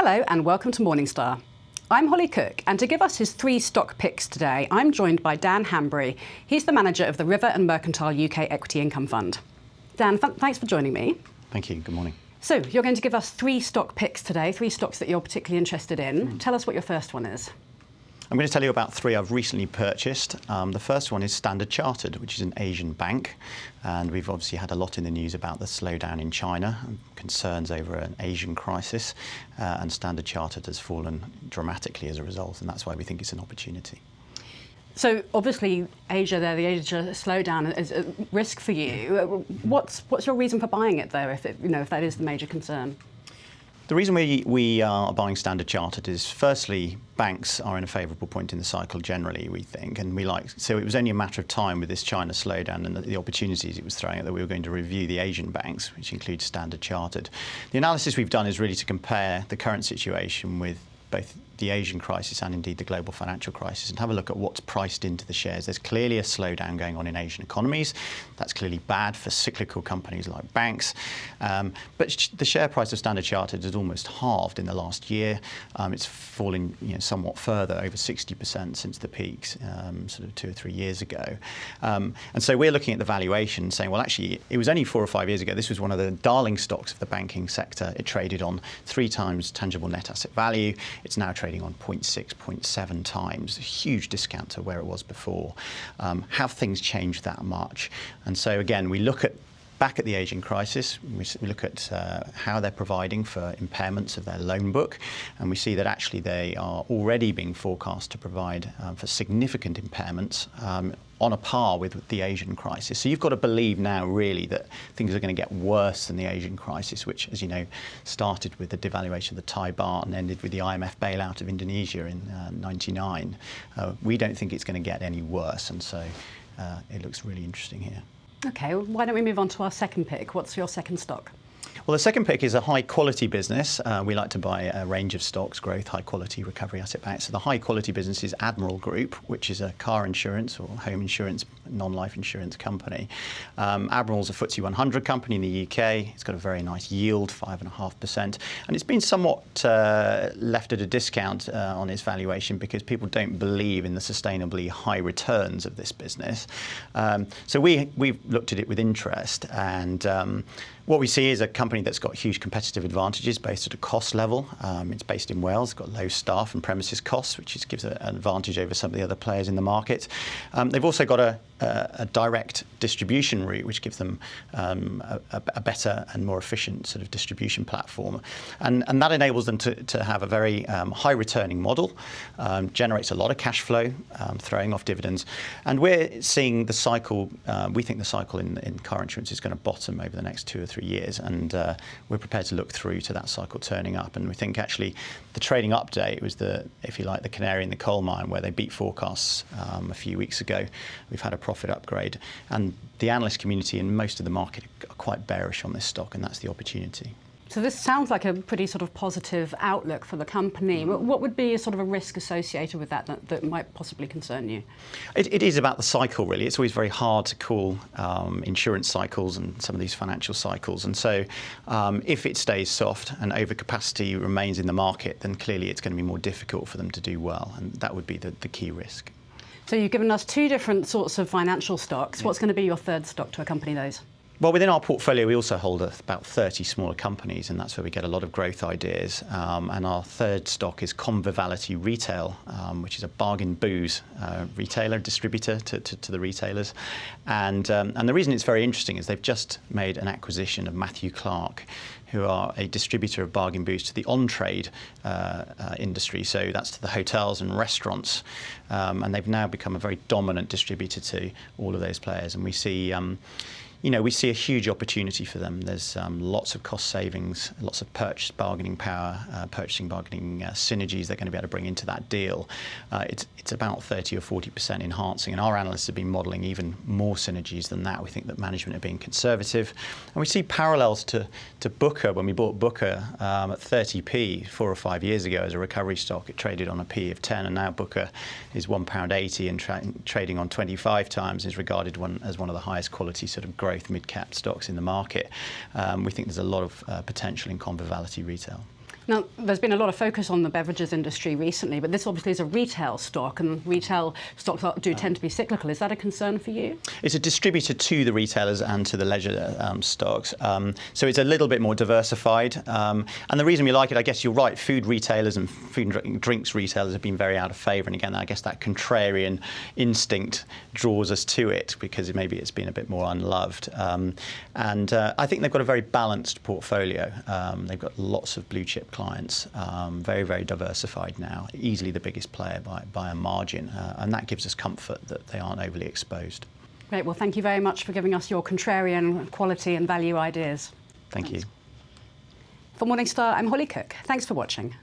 Hello and welcome to Morningstar. I'm Holly Cook, and to give us his 3 stock picks today, I'm joined by Dan Hambury. He's the manager of the River and Mercantile UK Equity Income Fund. Dan, thanks for joining me. Thank you. Good morning. So you're going to give us 3 stock picks today, 3 stocks that you're particularly interested in. Tell us what your first one is. I'm going to tell you about 3 I've recently purchased. The first one is Standard Chartered, which is an Asian bank. And we've obviously had a lot in the news about the slowdown in China, concerns over an Asian crisis, and Standard Chartered has fallen dramatically as a result, and that's why we think it's an opportunity. So obviously the Asia slowdown is a risk for you. What's your reason for buying it though, if that is the major concern? The reason we are buying Standard Chartered is, firstly, banks are in a favourable point in the cycle generally, we think, and so it was only a matter of time with this China slowdown and the opportunities it was throwing at that we were going to review the Asian banks, which includes Standard Chartered. The analysis we've done is really to compare the current situation with both the Asian crisis and indeed the global financial crisis, and have a look at what's priced into the shares. There's clearly a slowdown going on in Asian economies. That's clearly bad for cyclical companies like banks. But the share price of Standard Chartered has almost halved in the last year. It's fallen somewhat further, over 60% since the peaks, sort of 2 or 3 years ago. And so we're looking at the valuation saying, well, actually, it was only 4 or 5 years ago. This was one of the darling stocks of the banking sector. It traded on 3 times tangible net asset value. It's now trading on 0.6, 0.7 times, a huge discount to where it was before. Have things changed that much? And so again, we look back at the Asian crisis, we look at how they're providing for impairments of their loan book, and we see that actually they are already being forecast to provide for significant impairments on a par with the Asian crisis. So you've got to believe now really that things are going to get worse than the Asian crisis, which, as you know, started with the devaluation of the Thai baht and ended with the IMF bailout of Indonesia in '99. We don't think it's going to get any worse, and so it looks really interesting here. Okay, well, why don't we move on to our second pick? What's your second stock? Well, the second pick is a high-quality business. We like to buy a range of stocks, growth, high-quality, recovery, asset-backed. So the high-quality business is Admiral Group, which is a car insurance or home insurance, non-life insurance company. Admiral's a FTSE 100 company in the UK. It's got a very nice yield, 5.5%. And it's been somewhat left at a discount on its valuation because people don't believe in the sustainably high returns of this business. So we've looked at it with interest, and what we see is a company that's got huge competitive advantages based at a cost level. It's based in Wales, it's got low staff and premises costs, which gives an advantage over some of the other players in the market. They've also got a direct distribution route, which gives them a better and more efficient sort of distribution platform. And that enables them to have a very high returning model, generates a lot of cash flow, throwing off dividends. And we're seeing the cycle, we think the cycle in car insurance is going to bottom over the next 2 or 3 years, and we're prepared to look through to that cycle turning up. And we think actually the trading update was if you like, the canary in the coal mine, where they beat forecasts a few weeks ago. We've had a profit upgrade, and the analyst community and most of the market are quite bearish on this stock, and that's the opportunity. So this sounds like a pretty sort of positive outlook for the company. What would be a sort of a risk associated with that might possibly concern you? It is about the cycle, really. It's always very hard to call insurance cycles and some of these financial cycles. And so if it stays soft and overcapacity remains in the market, then clearly it's going to be more difficult for them to do well. And that would be the key risk. So you've given us 2 different sorts of financial stocks. Yeah. What's going to be your third stock to accompany those? Well, within our portfolio, we also hold about 30 smaller companies, and that's where we get a lot of growth ideas. And our third stock is Conviviality Retail, which is a bargain booze retailer, distributor to the retailers. And the reason it's very interesting is they've just made an acquisition of Matthew Clark, who are a distributor of bargain booze to the on-trade industry. So that's to the hotels and restaurants. And they've now become a very dominant distributor to all of those players. And we see we see a huge opportunity for them. There's lots of cost savings, lots of purchasing bargaining power, purchasing bargaining synergies they're going to be able to bring into that deal. It's about 30 or 40% enhancing, and our analysts have been modelling even more synergies than that. We think that management are being conservative, and we see parallels to Booker. When we bought Booker at 30p 4 or 5 years ago as a recovery stock, it traded on a P of 10, and now Booker is £1.80 and trading on 25 times, is regarded as one of the highest quality sort of growth mid-cap stocks in the market. We think there's a lot of potential in Conviviality Retail. Now, there's been a lot of focus on the beverages industry recently, but this obviously is a retail stock, and retail stocks do tend to be cyclical. Is that a concern for you? It's a distributor to the retailers and to the leisure stocks. So it's a little bit more diversified. And the reason we like it, I guess you're right, food retailers and food and drinks retailers have been very out of favour. And again, I guess that contrarian instinct draws us to it because maybe it's been a bit more unloved. And I think they've got a very balanced portfolio. They've got lots of blue chip clients, very, very diversified now, easily the biggest player by a margin. And that gives us comfort that they aren't overly exposed. Great. Well, thank you very much for giving us your contrarian quality and value ideas. Thank you. For Morningstar, I'm Holly Cook. Thanks for watching.